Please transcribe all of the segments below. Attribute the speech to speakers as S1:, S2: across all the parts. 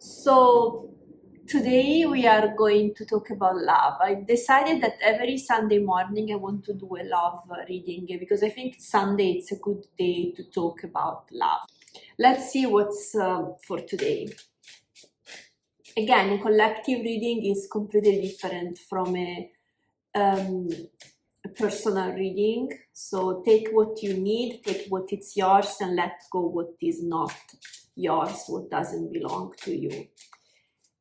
S1: So today we are going to talk about love. I decided that every Sunday morning I want to do a love reading because I think Sunday it's a good day to talk about love. Let's see what's for today. Again, a collective reading is completely different from a personal reading. So take what you need, take what is yours, and let go what is not yours, what doesn't belong to you.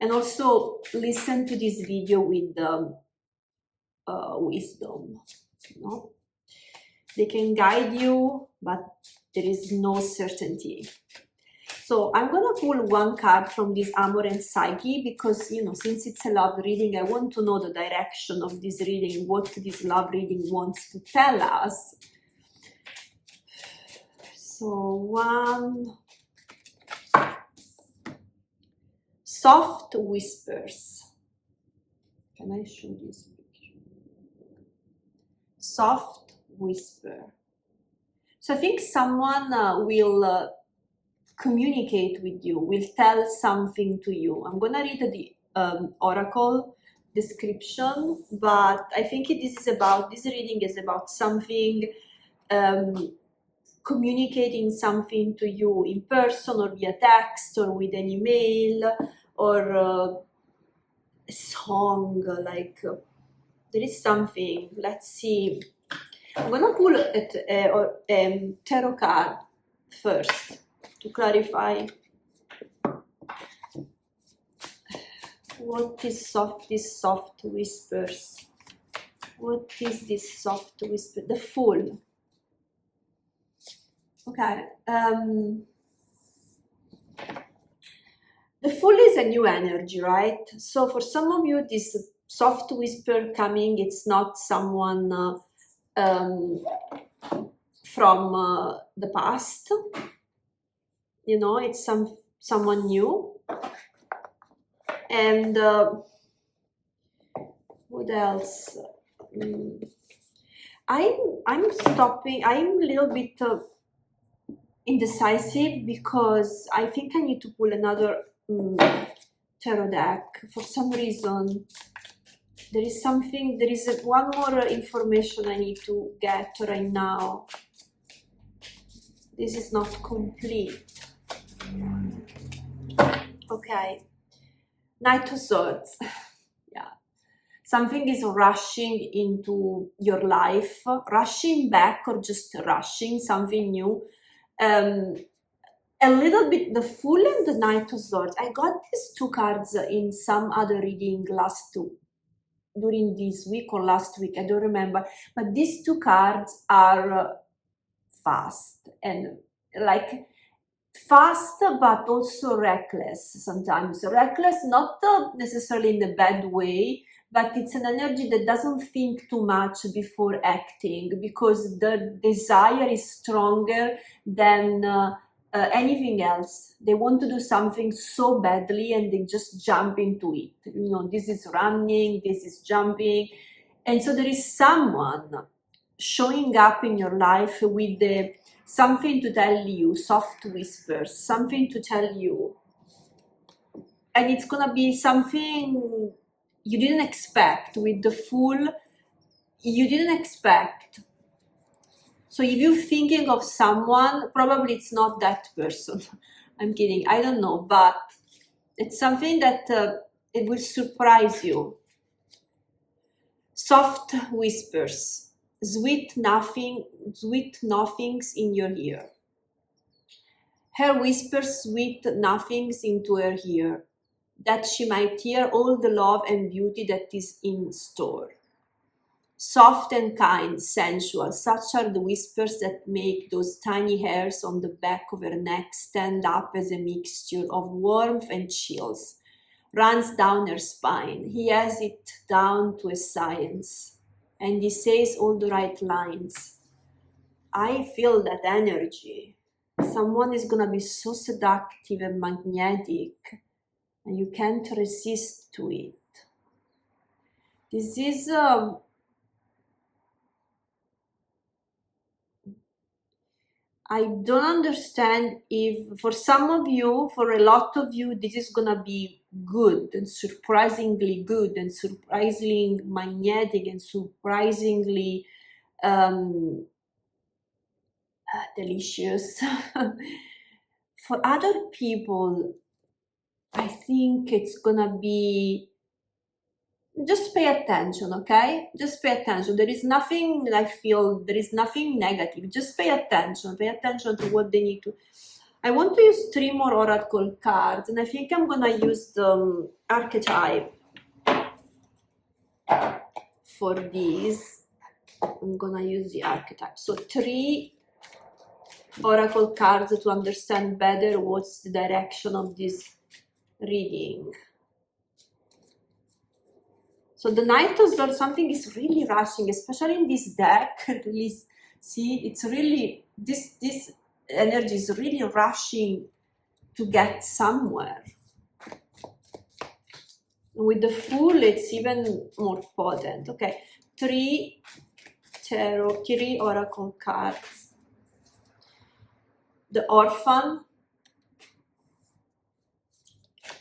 S1: And also listen to this video with wisdom. They can guide you, but there is no certainty. So I'm gonna pull one card from this Amor and Psyche because, since it's a love reading, I want to know the direction of this reading, what this love reading wants to tell us. So one, soft whispers. Can I show this picture? Soft whisper. So I think someone will communicate with you, will tell something to you. I'm gonna read the oracle description, but I think this reading is about something, communicating something to you in person or via text or with an email or a song, there is something. Let's see. I'm gonna pull a tarot card first to clarify what is these soft whispers. What is this soft whisper? The Fool. Okay. The Fool is a new energy, right? So for some of you, this soft whisper coming, it's not someone from the past. It's someone new. And what else? I'm a little bit indecisive because I think I need to pull another tarot deck. For some reason, there is one more information I need to get right now. This is not complete. Okay. Knight of Swords. Yeah. Something is rushing into your life, rushing back or just rushing, something new. A little bit the Fool and the Knight of Swords. I got these two cards in some other reading during this week or last week, I don't remember. But these two cards are fast and fast, but also reckless sometimes. Reckless, not necessarily in the bad way, but it's an energy that doesn't think too much before acting because the desire is stronger than anything else. They want to do something so badly and they just jump into it. This is running, this is jumping. And so there is someone showing up in your life with something to tell you, soft whispers, something to tell you. And it's gonna be something you didn't expect. With the Fool, you didn't expect. So if you're thinking of someone, probably it's not that person. I'm kidding, I don't know, but it's something that it will surprise you. Soft whispers, sweet nothings in your ear. Her whispers sweet nothings into her ear, that she might hear all the love and beauty that is in store. Soft and kind, sensual, such are the whispers that make those tiny hairs on the back of her neck stand up as a mixture of warmth and chills. Runs down her spine. He has it down to a science. And he says all the right lines. I feel that energy. Someone is gonna be so seductive and magnetic, and you can't resist to it. This is I don't understand if for some of you, for a lot of you, this is gonna be good and surprisingly magnetic and surprisingly delicious. For other people, I think it's gonna be, just pay attention, okay? Just pay attention. There is nothing, I feel, there is nothing negative. Just pay attention to what they need to. I want to use 3 more oracle cards, and I think I'm gonna use the archetype for these. I'm gonna use the archetype. So 3 oracle cards to understand better what's the direction of this reading. So the Knight of Swords, something is really rushing, especially in this deck. Really, see, it's really, this energy is really rushing to get somewhere. With the Fool, it's even more potent. Okay, 3 tarot, 3 oracle cards. The Orphan,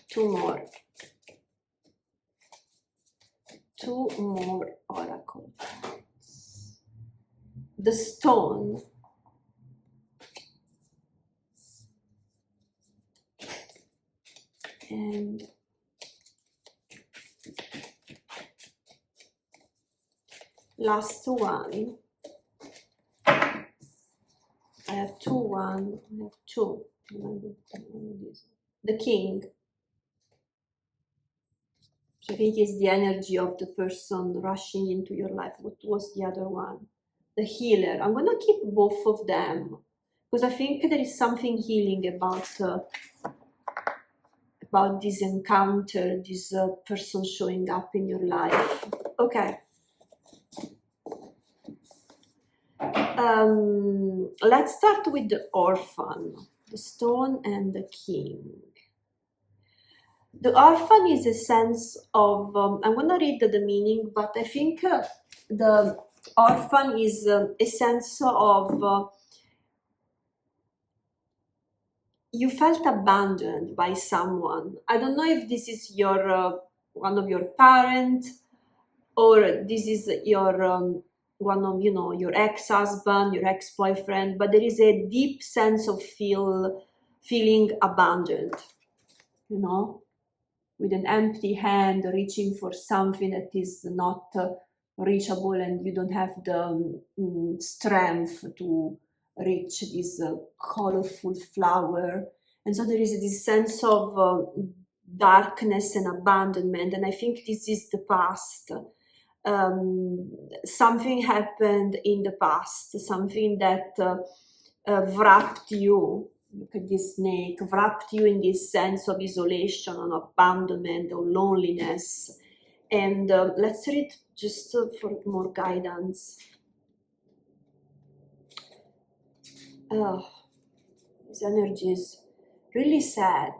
S1: 2 more. 2 more oracle cards. The Stone. And last one. I have 2, I have 2. The King. So I think it's the energy of the person rushing into your life. What was the other one? The Healer. I'm gonna keep both of them because I think there is something healing about this encounter, this person showing up in your life. Okay. Let's start with the Orphan, the Stone and the King. The Orphan is a sense of, I'm going to read the meaning, but I think the Orphan is a sense of, you felt abandoned by someone. I don't know if this is your one of your parents, or this is your one of, you know, your ex-husband, your ex-boyfriend, but there is a deep sense of feeling abandoned, you know, with an empty hand reaching for something that is not reachable, and you don't have the strength to reach this colorful flower. And so there is this sense of darkness and abandonment, and I think this is the past. Something happened in the past, something that wrapped you, look at this snake, wrapped you in this sense of isolation, of abandonment, or loneliness. And let's read just for more guidance. This energy is really sad.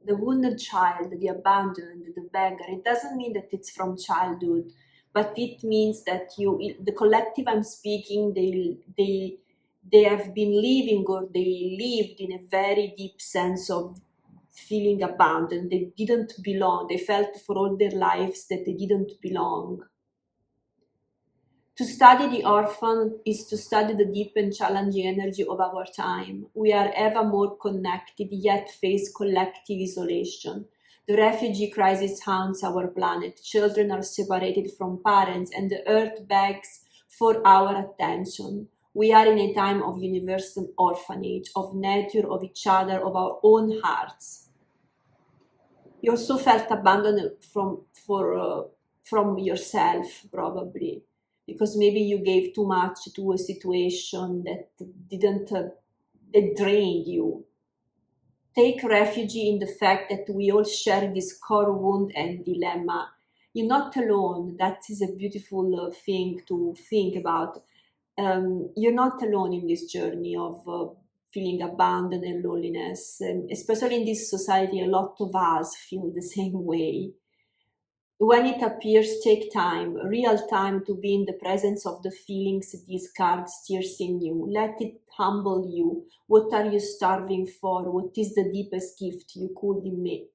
S1: The wounded child, the abandoned, the beggar. It doesn't mean that it's from childhood, but it means that the collective I'm speaking, they have been living, or they lived in a very deep sense of feeling abandoned. They didn't belong. They felt for all their lives that they didn't belong. To study the Orphan is to study the deep and challenging energy of our time. We are ever more connected, yet face collective isolation. The refugee crisis haunts our planet. Children are separated from parents, and the earth begs for our attention. We are in a time of universal orphanage, of nature, of each other, of our own hearts. You also felt abandoned from yourself, probably, because maybe you gave too much to a situation that that drained you. Take refuge in the fact that we all share this core wound and dilemma. You're not alone. That is a beautiful thing to think about. You're not alone in this journey of feeling abandoned and loneliness. Especially in this society, a lot of us feel the same way. when it appears, take time, real time, to be in the presence of the feelings these cards steers in you. Let it humble you. What are you starving for? What is the deepest gift you could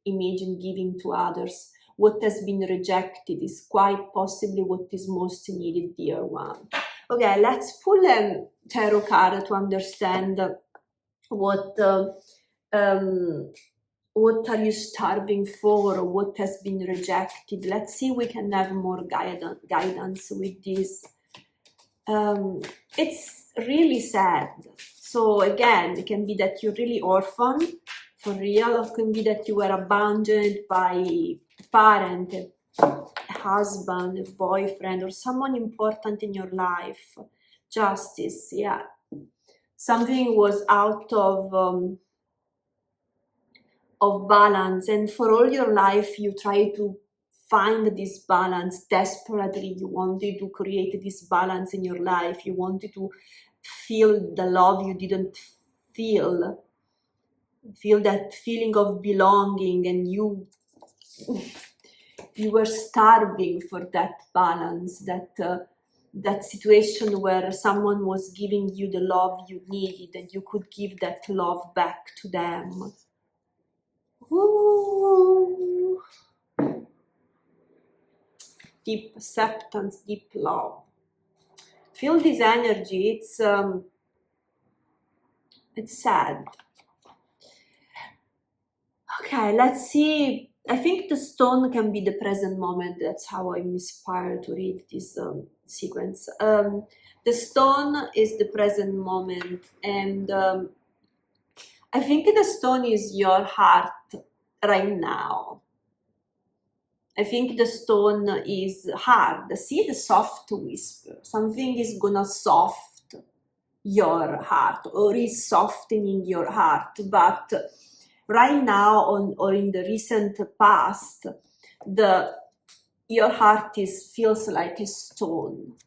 S1: imagine giving to others? What has been rejected is quite possibly what is most needed, dear one. Okay, let's pull a tarot card to understand what are you starving for, or what has been rejected. Let's see if we can have more guidance with this. It's really sad. So again, it can be that you're really orphan, for real. It can be that you were abandoned by a parent, a husband, a boyfriend, or someone important in your life. Justice, yeah. Something was out of balance, and for all your life you try to find this balance desperately. You wanted to create this balance in your life. You wanted to feel the love you didn't feel that feeling of belonging, and you were starving for that balance, that situation where someone was giving you the love you needed and you could give that love back to them. Ooh. Deep acceptance, deep love. Feel this energy. It's sad. Okay, let's see. I think the stone can be the present moment. That's how I'm inspired to read this sequence. The stone is the present moment, and I think the stone is your heart right now. I think the stone is hard. See the soft whisper. Something is gonna soft your heart, or is softening your heart. But right now, or in the recent past, your heart feels like a stone.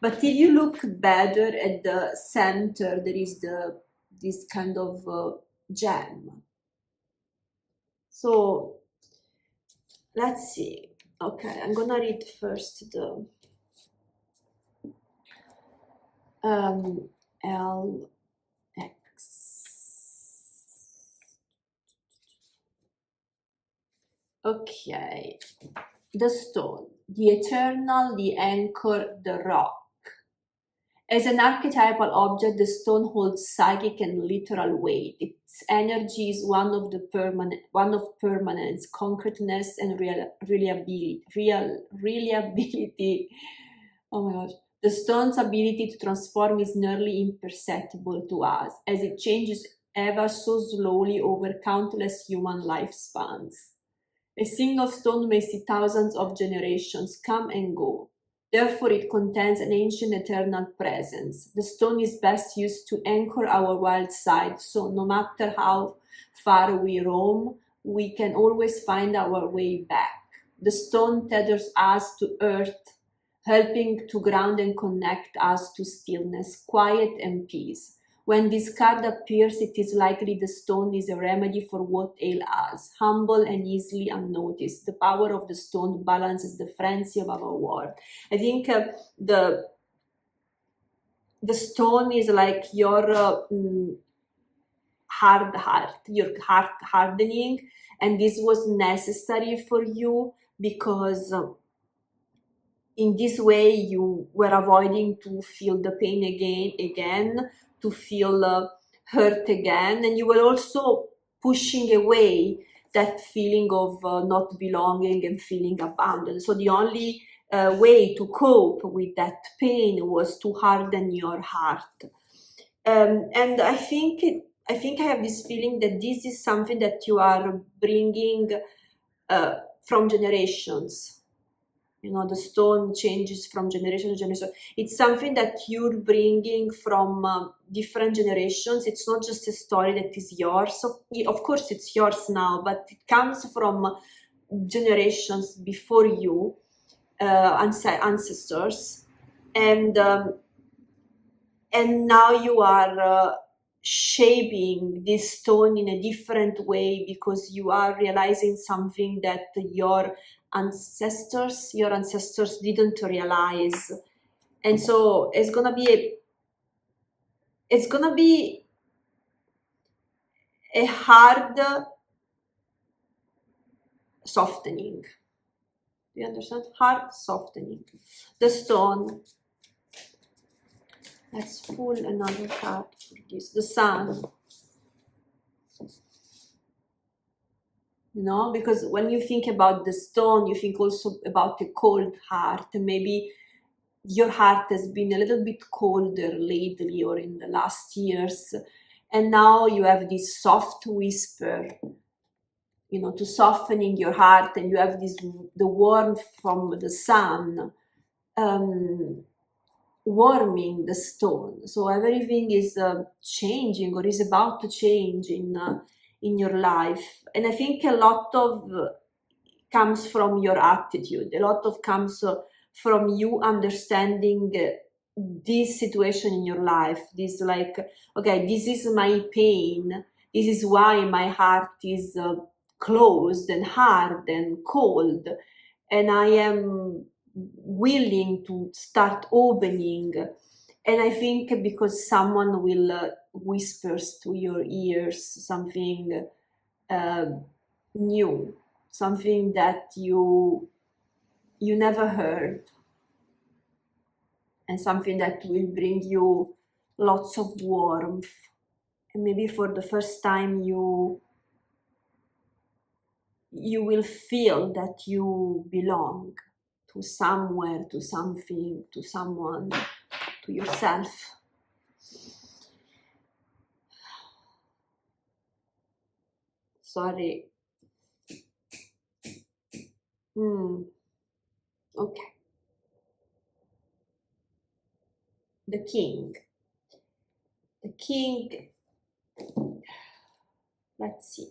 S1: But if you look better at the center, there is this kind of gem. So let's see. Okay, I'm gonna read first the LX. Okay, the stone, the eternal, the anchor, the rock. As an archetypal object, the stone holds psychic and literal weight. Its energy is one of permanence, concreteness, and reliability. Oh my gosh. The stone's ability to transform is nearly imperceptible to us, as it changes ever so slowly over countless human lifespans. A single stone may see thousands of generations come and go. Therefore, it contains an ancient eternal presence. The stone is best used to anchor our wild side, so no matter how far we roam, we can always find our way back. The stone tethers us to earth, helping to ground and connect us to stillness, quiet, and peace. When this card appears, it is likely the stone is a remedy for what ails us, humble and easily unnoticed. The power of the stone balances the frenzy of our world. I think the stone is like your hard heart, your heart hardening, and this was necessary for you because in this way you were avoiding to feel the pain again, to feel hurt again, and you were also pushing away that feeling of not belonging and feeling abandoned. So the only way to cope with that pain was to harden your heart. And I think I have this feeling that this is something that you are bringing from generations. You know, the stone changes from generation to generation. It's something that you're bringing from different generations. It's not just a story that is yours. So, of course, it's yours now, but it comes from generations before you, ancestors, and now you are shaping this stone in a different way because you are realizing something that your ancestors didn't realize. And so it's gonna be a hard softening. Do you understand? Hard softening. The stone. Let's pull another card for this. The sun. You know, because when you think about the stone, you think also about a cold heart. Maybe your heart has been a little bit colder lately or in the last years. And now you have this soft whisper, you know, to softening your heart, and you have the warmth from the sun warming the stone. So everything is changing or is about to change in your life. And I think a lot of comes from your attitude. A lot of comes from you understanding this situation in your life. This like, okay, this is my pain. This is why my heart is closed and hard and cold. And I am willing to start opening. And I think because someone will whispers to your ears something new, something that you never heard, and something that will bring you lots of warmth. And maybe for the first time you will feel that you belong to somewhere, to something, to someone, to yourself. Sorry. Okay. The king. The king. Let's see.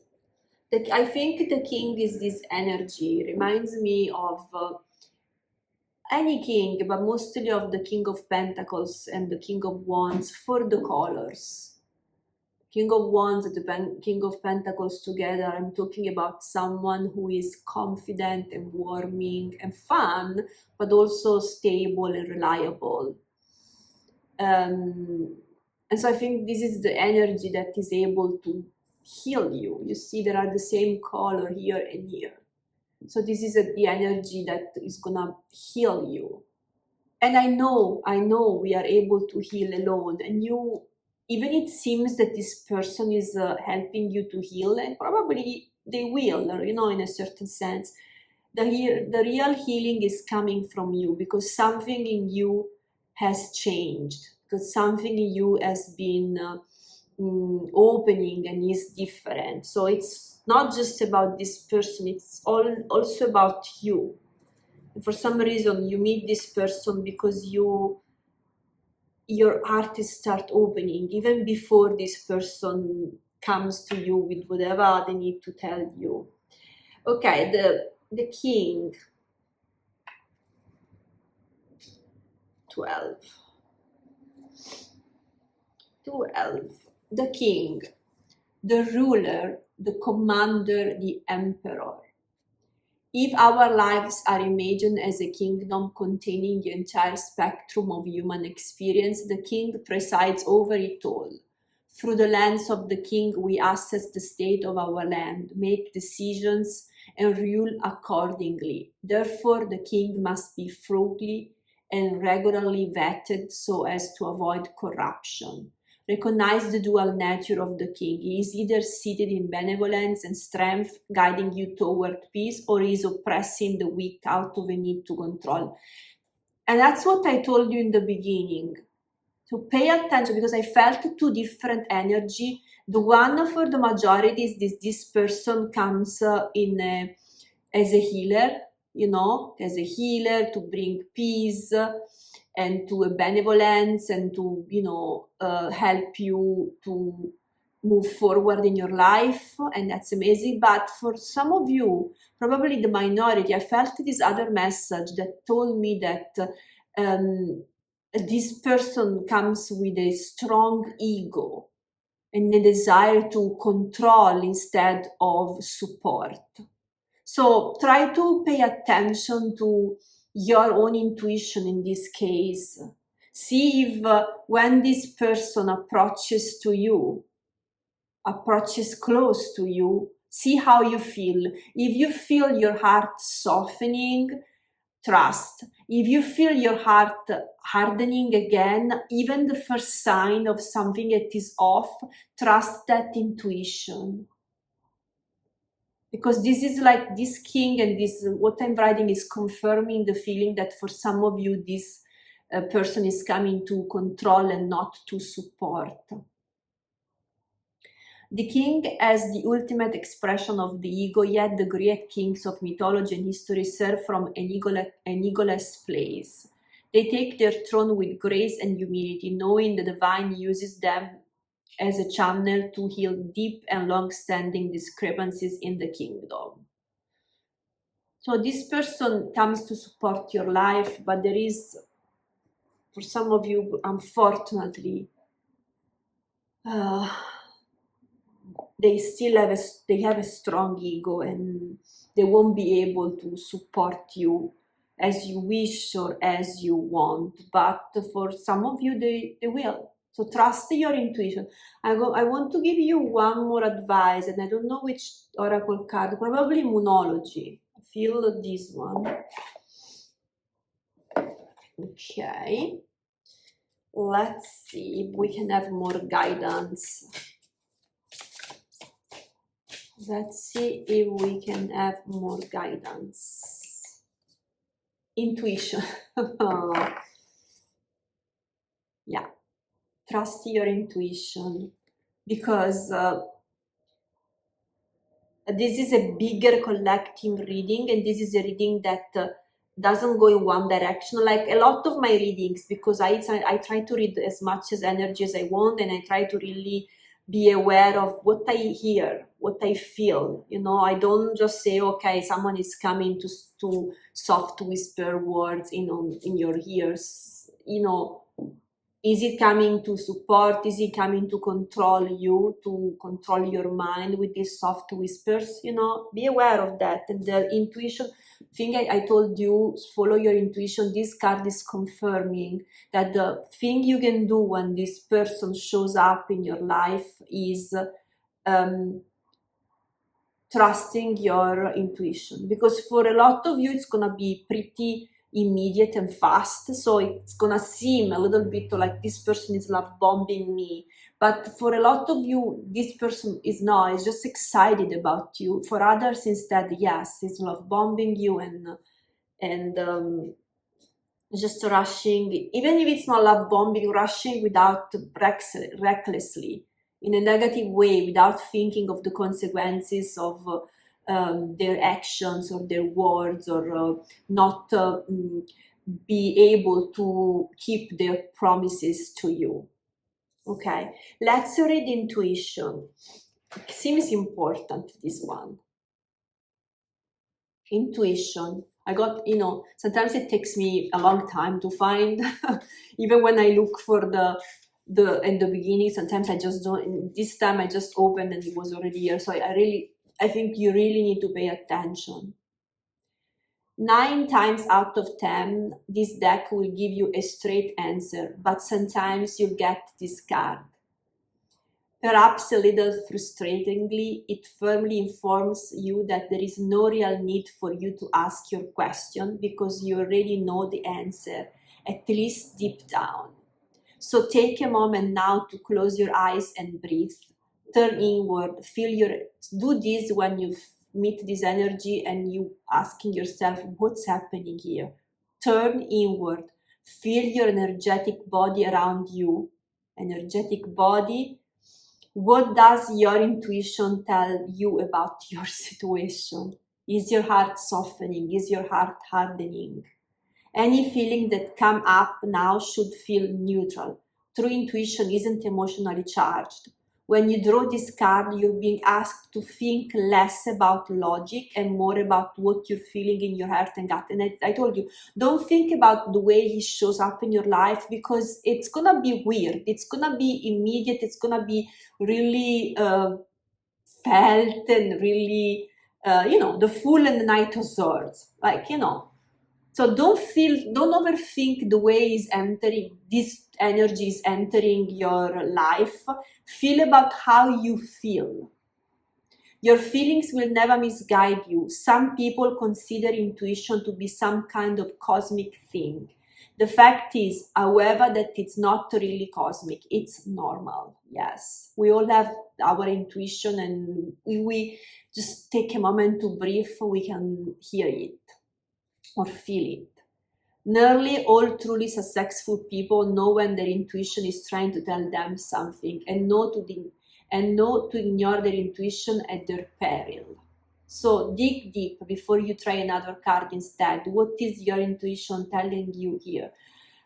S1: I think the king is this energy. Reminds me of any king, but mostly of the King of Pentacles and the King of Wands for the colors. King of Wands and the King of Pentacles together. I'm talking about someone who is confident and warming and fun, but also stable and reliable. And so I think this is the energy that is able to heal you. You see, there are the same color here and here. So this is the energy that is gonna heal you. And I know we are able to heal alone. And you, even it seems that this person is helping you to heal, and probably they will, you know, in a certain sense. The real healing is coming from you, because something in you has changed, because something in you has been opening and is different. So it's not just about this person, it's also about you. And for some reason you meet this person because your heart is start opening even before this person comes to you with whatever they need to tell you. Okay, the king. 12. The king, the ruler, the commander, the emperor. If our lives are imagined as a kingdom containing the entire spectrum of human experience, the king presides over it all. Through the lens of the king, we assess the state of our land, make decisions, and rule accordingly. Therefore, the king must be frugally and regularly vetted so as to avoid corruption. Recognize the dual nature of the king. He is either seated in benevolence and strength, guiding you toward peace, or he is oppressing the weak out of a need to control. And that's what I told you in the beginning. So pay attention, because I felt two different energy. The one for the majority is this person comes as a healer, you know, as a healer to bring peace and to a benevolence and to, you know, help you to move forward in your life, and that's amazing. But for some of you, probably the minority, I felt this other message that told me that this person comes with a strong ego, and a desire to control instead of support. So try to pay attention to your own intuition in this case. See if when this person approaches close to you, see how you feel. If you feel your heart softening, trust. If you feel your heart hardening again, even the first sign of something that is off, trust that intuition. Because this is like this king, and this, what I'm writing is confirming the feeling that for some of you, this person is coming to control and not to support. The king as the ultimate expression of the ego, yet the great kings of mythology and history serve from an egoless place. They take their throne with grace and humility, knowing the divine uses them as a channel to heal deep and long-standing discrepancies in the kingdom. So this person comes to support your life, but there is, for some of you, unfortunately, they still have a strong ego, and they won't be able to support you as you wish or as you want. But for some of you, they will. So trust your intuition. I want to give you one more advice, and I don't know which oracle card, probably Moonology. I feel this one. Okay. Let's see if we can have more guidance. Let's see if we can have more guidance. Intuition. Yeah. Trust your intuition, because this is a bigger collective reading, and this is a reading that doesn't go in one direction. Like a lot of my readings, because I try to read as much as energy as I want, and I try to really be aware of what I hear, what I feel. You know, I don't just say, okay, someone is coming to soft whisper words, you know, in your ears. You know, is it coming to support? Is it coming to control you, to control your mind with these soft whispers? You know, be aware of that. And the intuition thing I told you, follow your intuition. This card is confirming that the thing you can do when this person shows up in your life is trusting your intuition. Because for a lot of you, it's going to be pretty immediate and fast, so it's gonna seem a little bit like this person is love bombing me, but for a lot of you, this person is not, is just excited about you. For others instead, yes, it's love bombing you and just rushing, even if it's not love bombing, rushing without recklessly, in a negative way, without thinking of the consequences of their actions or their words, or not be able to keep their promises to you. Okay, let's read intuition. It seems important, this one. Intuition. I got, you know, sometimes it takes me a long time to find, even when I look for the in the beginning, sometimes I just don't. This time I just opened and it was already here. So I think you really need to pay attention. 9 times out of 10, this deck will give you a straight answer, but sometimes you get this card. Perhaps a little frustratingly, it firmly informs you that there is no real need for you to ask your question, because you already know the answer, at least deep down. So take a moment now to close your eyes and breathe. Turn inward, do this when you meet this energy and you asking yourself, what's happening here? Turn inward, feel your energetic body around you. Energetic body. What does your intuition tell you about your situation? Is your heart softening? Is your heart hardening? Any feeling that come up now should feel neutral. True intuition isn't emotionally charged. When you draw this card, you're being asked to think less about logic and more about what you're feeling in your heart and gut. And I told you, don't think about the way he shows up in your life, because it's gonna be weird. It's gonna be immediate. It's gonna be really felt and really, the Fool and the Knight of Swords. So don't overthink the way this energy is entering your life. Feel about how you feel. Your feelings will never misguide you. Some people consider intuition to be some kind of cosmic thing. The fact is, however, that it's not really cosmic. It's normal. Yes, we all have our intuition, and we just take a moment to breathe, we can hear it or feel it. Nearly all truly successful people know when their intuition is trying to tell them something, and know to ignore their intuition at their peril. So dig deep before you try another card instead. What is your intuition telling you here?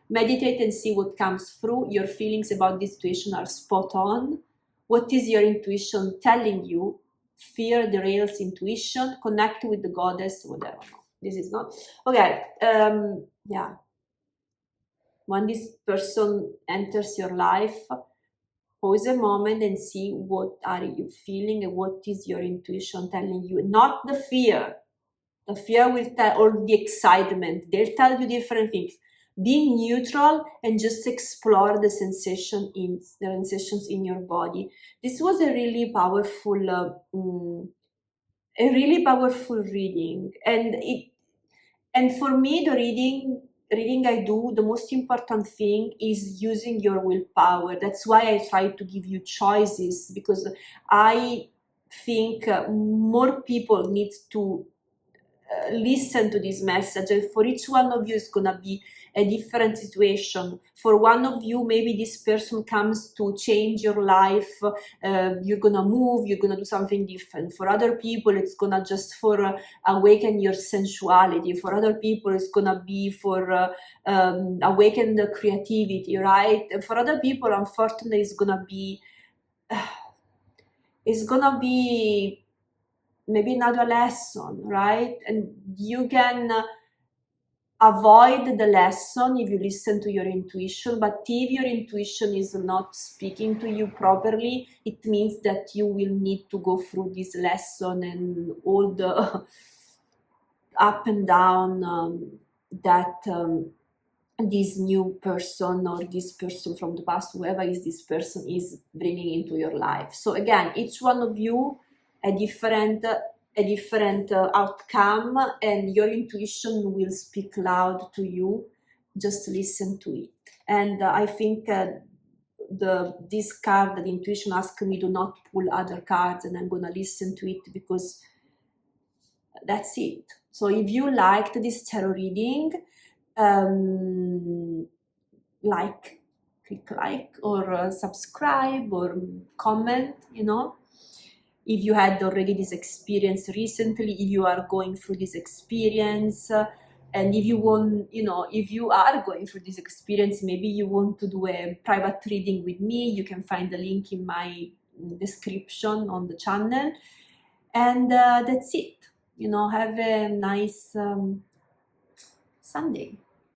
S1: Meditate and see what comes through. Your feelings about this situation are spot on. What is your intuition telling you? Fear derails intuition. Connect with the goddess, whatever. This is not okay. Yeah, when this person enters your life, pause a moment and see what are you feeling and what is your intuition telling you. Not the fear. The fear will tell, or the excitement, they'll tell you different things. Be neutral and just explore the sensations in your body. This was a really powerful reading, and for me, the reading I do, the most important thing is using your willpower. That's why I try to give you choices, because I think more people need to listen to this message, and for each one of you is gonna be a different situation. For one of you, maybe this person comes to change your life, you're gonna move, you're gonna do something different. For other people, it's gonna just for awaken your sensuality. For other people, it's gonna be for awaken the creativity, right? And for other people, unfortunately, it's gonna be maybe another lesson, right? And you can avoid the lesson if you listen to your intuition, but if your intuition is not speaking to you properly, it means that you will need to go through this lesson and all the up and down that this new person or this person from the past, whoever is this person, is bringing into your life. So again, each one of you a different outcome, and your intuition will speak loud to you. Just listen to it. And I think this card, the intuition asked me to not pull other cards, and I'm gonna listen to it because that's it. So if you liked this tarot reading, click like or subscribe or comment, if you had already this experience recently, if you are going through this experience, and if you are going through this experience, maybe you want to do a private reading with me, you can find the link in my description on the channel. And that's it. Have a nice Sunday.